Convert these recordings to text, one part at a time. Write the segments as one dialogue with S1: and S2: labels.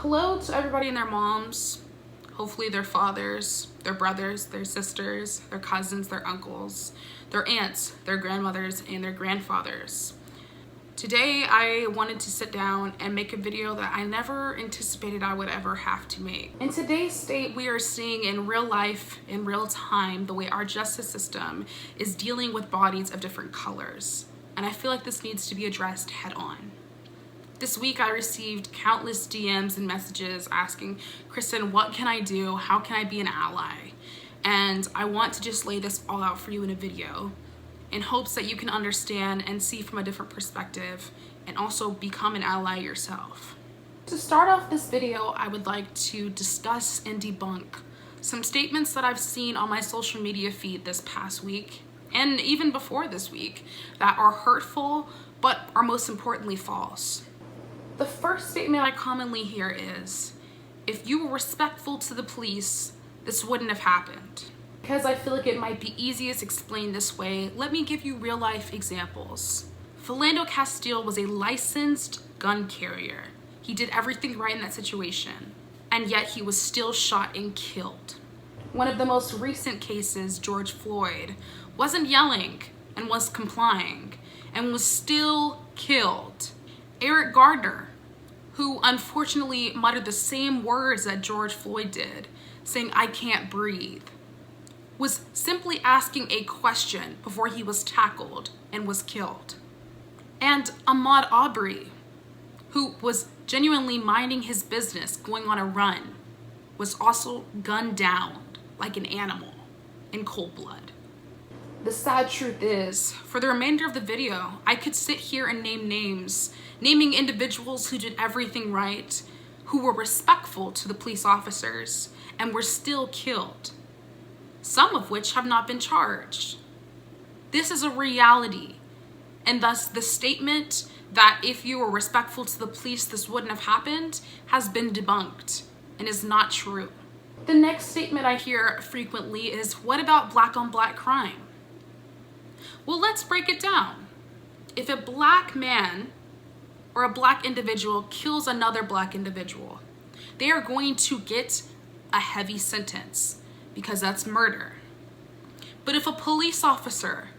S1: Hello to everybody and their moms, hopefully their fathers, their brothers, their sisters, their cousins, their uncles, their aunts, their grandmothers, and their grandfathers. Today I wanted to sit down and make a video that I never anticipated I would ever have to make. In today's state, we are seeing in real life, in real time, the way our justice system is dealing with bodies of different colors. And I feel like this needs to be addressed head on. This week I received countless DMs and messages asking, Kristen, what can I do? How can I be an ally? And I want to just lay this all out for you in a video in hopes that you can understand and see from a different perspective and also become an ally yourself. To start off this video, I would like to discuss and debunk some statements that I've seen on my social media feed this past week and even before this week that are hurtful but are most importantly false. The first statement I commonly hear is, if you were respectful to the police, this wouldn't have happened. Because I feel like it might be easiest explained this way, let me give you real life examples. Philando Castile was a licensed gun carrier. He did everything right in that situation, and yet he was still shot and killed. One of the most recent cases, George Floyd, wasn't yelling and was complying and was still killed. Eric Gardner, who unfortunately muttered the same words that George Floyd did, saying, "I can't breathe," was simply asking a question before he was tackled and was killed. And Ahmaud Arbery, who was genuinely minding his business, going on a run, was also gunned down like an animal in cold blood. The sad truth is, for the remainder of the video, I could sit here and name names, naming individuals who did everything right, who were respectful to the police officers, and were still killed, some of which have not been charged. This is a reality, and thus the statement that if you were respectful to the police, this wouldn't have happened, has been debunked and is not true. The next statement I hear frequently is, what about black on black crime? Well, let's break it down. If a black man or a black individual kills another black individual, they are going to get a heavy sentence because that's murder. But if a police officer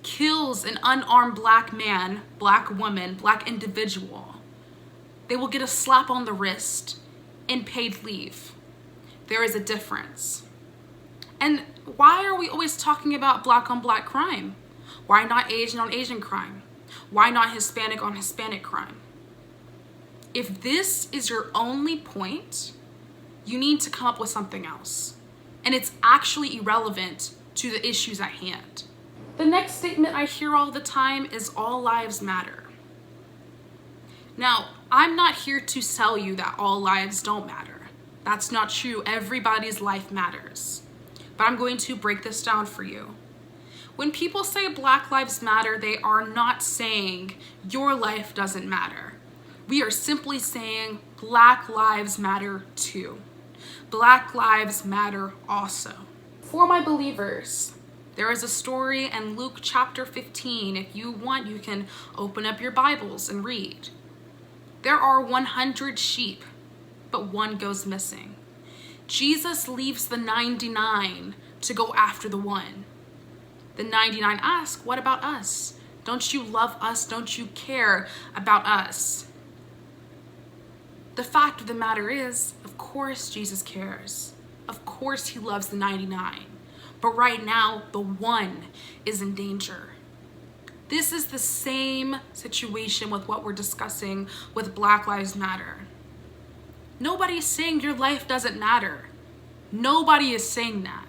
S1: kills an unarmed black man, black woman, black individual, they will get a slap on the wrist and paid leave. There is a difference. And why are we always talking about black on black crime? Why not Asian on Asian crime? Why not Hispanic on Hispanic crime? If this is your only point, you need to come up with something else. And it's actually irrelevant to the issues at hand. The next statement I hear all the time is all lives matter. Now, I'm not here to tell you that all lives don't matter. That's not true. Everybody's life matters. But I'm going to break this down for you. When people say Black Lives Matter, they are not saying your life doesn't matter. We are simply saying Black Lives Matter too. Black Lives Matter also. For my believers, there is a story in Luke chapter 15. If you want, you can open up your Bibles and read. There are 100 sheep, but one goes missing. Jesus leaves the 99 to go after the one. The 99 ask, what about us? Don't you love us? Don't you care about us? The fact of the matter is, of course Jesus cares. Of course he loves the 99. But right now, the one is in danger. This is the same situation with what we're discussing with Black Lives Matter. Nobody is saying your life doesn't matter. Nobody is saying that.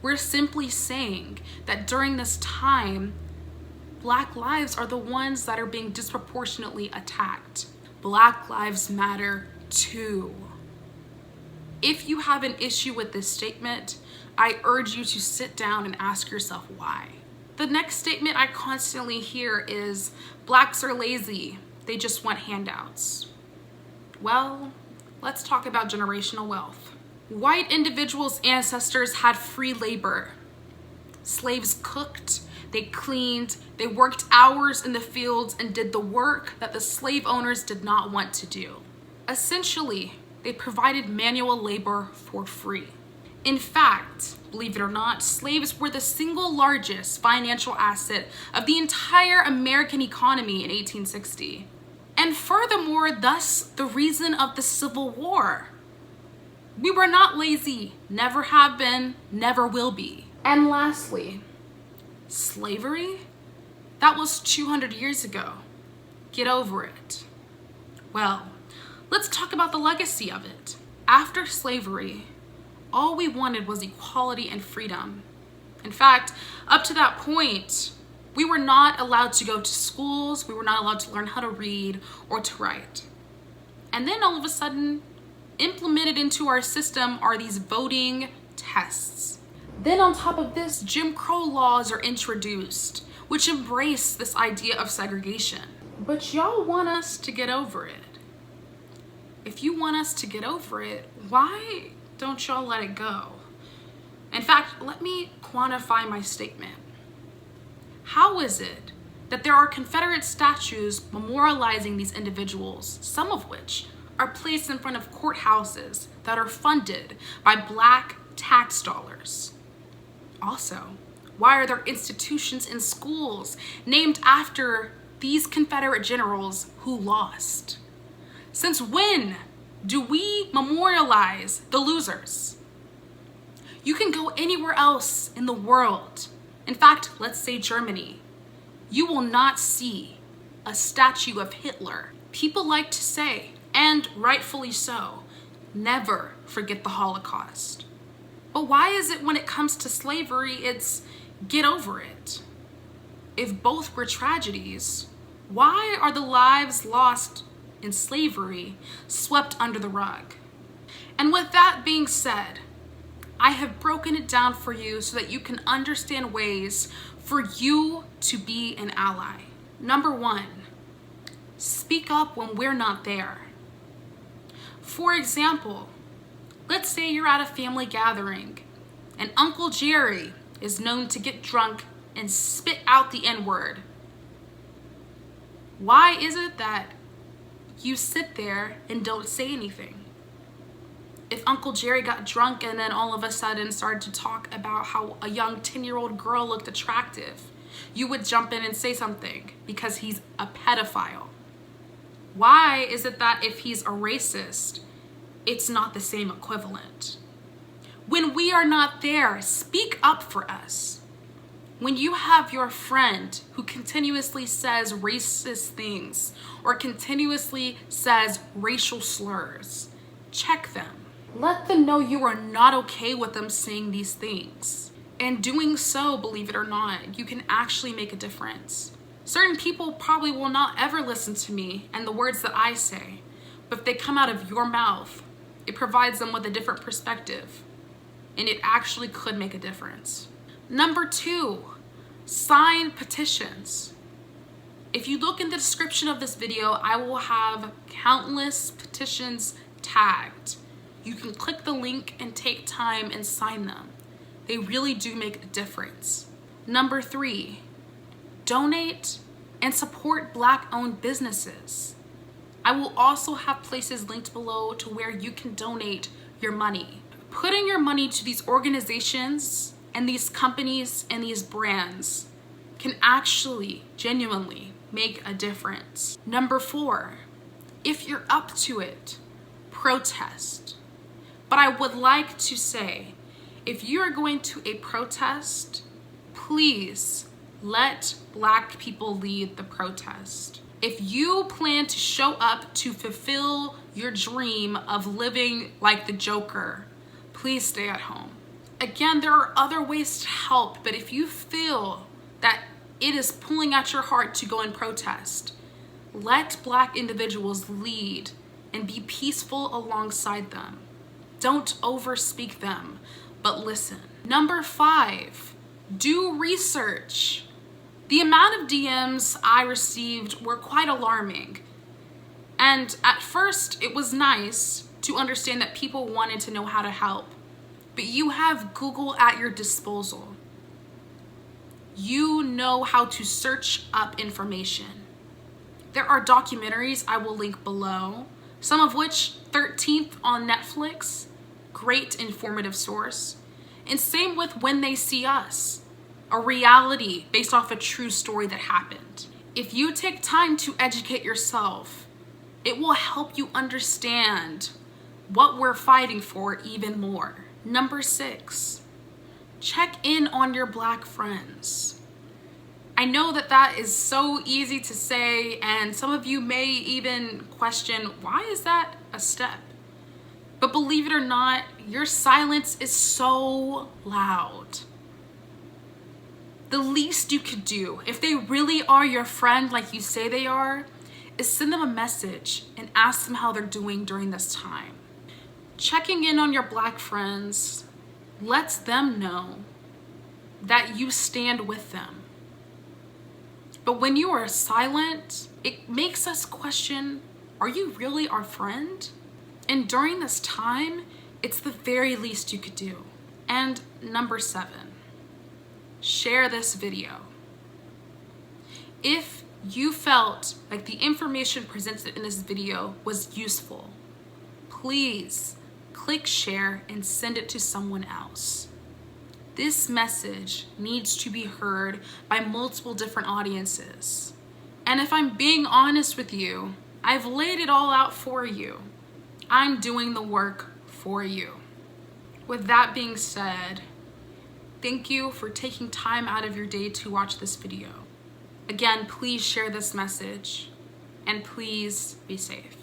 S1: We're simply saying that during this time, Black lives are the ones that are being disproportionately attacked. Black Lives Matter too. If you have an issue with this statement, I urge you to sit down and ask yourself why. The next statement I constantly hear is, blacks are lazy, they just want handouts. Well, let's talk about generational wealth. White individuals' ancestors had free labor. Slaves cooked, they cleaned, they worked hours in the fields and did the work that the slave owners did not want to do. Essentially, they provided manual labor for free. In fact, believe it or not, slaves were the single largest financial asset of the entire American economy in 1860. And furthermore, thus the reason of the Civil War. We were not lazy, never have been, never will be. And lastly, slavery? That was 200 years ago. Get over it. Well, let's talk about the legacy of it. After slavery, all we wanted was equality and freedom. In fact, up to that point, we were not allowed to go to schools, we were not allowed to learn how to read or to write. And then all of a sudden, implemented into our system are these voting tests. Then on top of this, Jim Crow laws are introduced, which embrace this idea of segregation. But y'all want us to get over it. If you want us to get over it, why don't y'all let it go? In fact, let me quantify my statement. How is it that there are Confederate statues memorializing these individuals, some of which are placed in front of courthouses that are funded by Black tax dollars? Also, why are there institutions in schools named after these Confederate generals who lost? Since when do we memorialize the losers? You can go anywhere else in the world. In fact, let's say Germany. You will not see a statue of Hitler. People like to say, and rightfully so, never forget the Holocaust. But why is it when it comes to slavery, it's get over it? If both were tragedies, why are the lives lost in slavery swept under the rug? And with that being said, I have broken it down for you so that you can understand ways for you to be an ally. Number one, speak up when we're not there. For example, let's say you're at a family gathering and Uncle Jerry is known to get drunk and spit out the N-word. Why is it that you sit there and don't say anything? If Uncle Jerry got drunk and then all of a sudden started to talk about how a young 10-year-old girl looked attractive, you would jump in and say something because he's a pedophile. Why is it that if he's a racist, it's not the same equivalent? When we are not there, speak up for us. When you have your friend who continuously says racist things or continuously says racial slurs, check them. Let them know you are not okay with them saying these things. And doing so, believe it or not, you can actually make a difference. Certain people probably will not ever listen to me and the words that I say, but if they come out of your mouth, it provides them with a different perspective, and it actually could make a difference. Number two, sign petitions. If you look in the description of this video, I will have countless petitions tagged. You can click the link and take time and sign them. They really do make a difference. Number three, donate and support Black-owned businesses. I will also have places linked below to where you can donate your money. Putting your money to these organizations and these companies and these brands can actually genuinely make a difference. Number four, if you're up to it, protest. But I would like to say, if you are going to a protest, please let Black people lead the protest. If you plan to show up to fulfill your dream of living like the Joker, please stay at home. Again, there are other ways to help, but if you feel that it is pulling at your heart to go and protest, let Black individuals lead and be peaceful alongside them. Don't overspeak them, but listen. Number five, do research. The amount of DMs I received were quite alarming. And at first, it was nice to understand that people wanted to know how to help. But you have Google at your disposal. You know how to search up information. There are documentaries I will link below, some of which 13th on Netflix, great informative source. And same with When They See Us, a reality based off a true story that happened. If you take time to educate yourself, it will help you understand what we're fighting for even more. Number 6, check in on your Black friends. I know that that is so easy to say, and some of you may even question, why is that a step? But believe it or not, your silence is so loud. The least you could do, if they really are your friend like you say they are, is send them a message and ask them how they're doing during this time. Checking in on your Black friends lets them know that you stand with them. But when you are silent, it makes us question, are you really our friend? And during this time, it's the very least you could do. And number 7, share this video. If you felt like the information presented in this video was useful, please click share and send it to someone else. This message needs to be heard by multiple different audiences. And if I'm being honest with you, I've laid it all out for you. I'm doing the work for you. With that being said, thank you for taking time out of your day to watch this video. Again, please share this message and please be safe.